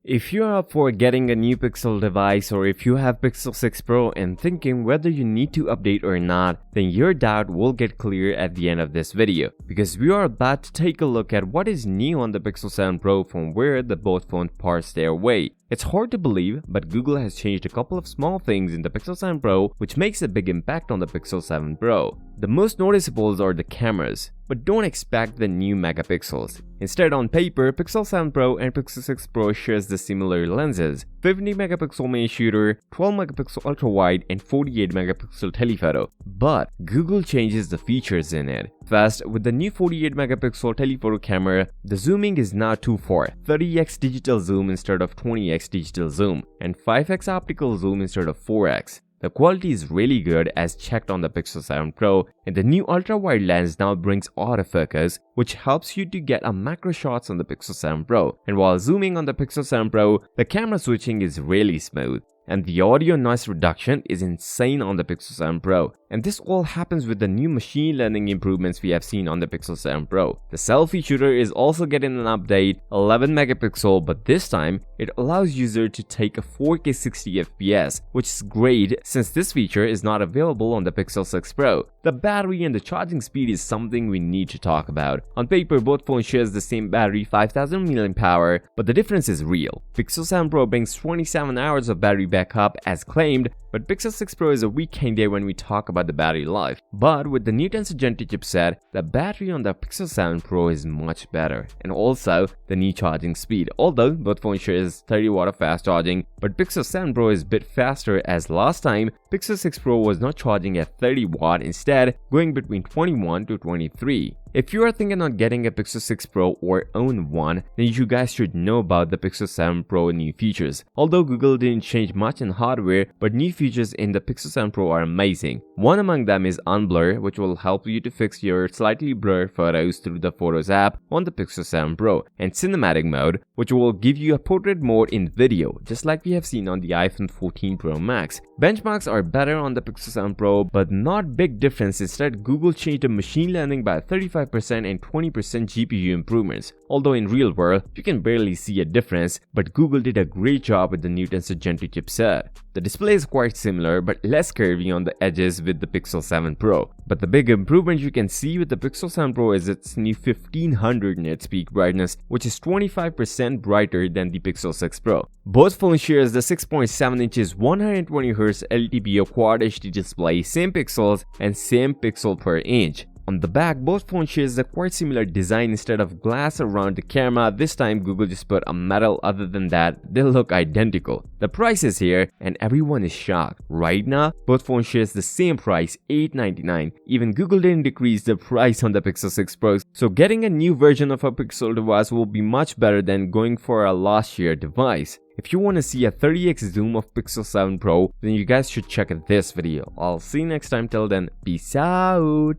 If you're up for getting a new Pixel device, or if you have Pixel 6 Pro and thinking whether you need to update or not, then your doubt will get clear at the end of this video, because we are about to take a look at what is new on the Pixel 7 Pro from where the both phones parsed their way. It's hard to believe, but Google has changed a couple of small things in the Pixel 7 Pro which makes a big impact on the Pixel 7 Pro. The most noticeables are the cameras, but don't expect the new megapixels. Instead, on paper, Pixel 7 Pro and Pixel 6 Pro shares the similar lenses: 50 megapixel main shooter, 12 megapixel ultra wide, and 48 megapixel telephoto. But Google changes the features in it. First, with the new 48 megapixel telephoto camera, the zooming is now 2 for 30x digital zoom instead of 20x digital zoom, and 5x optical zoom instead of 4x. The quality is really good as checked on the Pixel 7 Pro, and the new ultra-wide lens now brings autofocus, which helps you to get a macro shots on the Pixel 7 Pro. And while zooming on the Pixel 7 Pro, the camera switching is really smooth. And the audio noise reduction is insane on the Pixel 7 Pro. And this all happens with the new machine learning improvements we have seen on the Pixel 7 Pro. The selfie shooter is also getting an update, 11 megapixel, but this time it allows user to take a 4K 60 FPS, which is great since this feature is not available on the Pixel 6 Pro. The battery and the charging speed is something we need to talk about. On paper, both phones shares the same battery, 5000 mAh, but the difference is real. Pixel 7 Pro brings 27 hours of battery backup as claimed, but Pixel 6 Pro is a weak candidate when we talk about the battery life. But with the new Tensor Gen 2 chipset, the battery on the Pixel 7 Pro is much better, and also the new charging speed. Although both phones share 30 watt of fast charging, but Pixel 7 Pro is a bit faster, as last time Pixel 6 Pro was not charging at 30 watt, instead going between 21 to 23. If you are thinking on getting a Pixel 6 Pro or own one, then you guys should know about the Pixel 7 Pro new features. Although Google didn't change much in hardware, but new features in the Pixel 7 Pro are amazing. One among them is Unblur, which will help you to fix your slightly blurred photos through the Photos app on the Pixel 7 Pro, and Cinematic Mode, which will give you a portrait mode in video, just like we have seen on the iPhone 14 Pro Max. Benchmarks are better on the Pixel 7 Pro, but not big difference. Instead, Google changed the machine learning by 35% and 20% GPU improvements. Although in real world, you can barely see a difference, but Google did a great job with the new Tensor Gen 2 chipset. The display is quite similar but less curvy on the edges with the Pixel 7 Pro. But the big improvement you can see with the Pixel 7 Pro is its new 1500 nits peak brightness, which is 25% brighter than the Pixel 6 Pro. Both phones shares the 6.7 inches 120Hz LTPO Quad HD display, same pixels and same pixel per inch. On the back, both phones shares a quite similar design. Instead of glass around the camera, this time Google just put a metal. Other than that, they look identical. The price is here and everyone is shocked. Right now, both phones shares the same price, $899. Even Google didn't decrease the price on the Pixel 6 Pro, so getting a new version of a Pixel device will be much better than going for a last year device. If you want to see a 30x zoom of Pixel 7 Pro, then you guys should check out this video. I'll see you next time. Till then, peace out.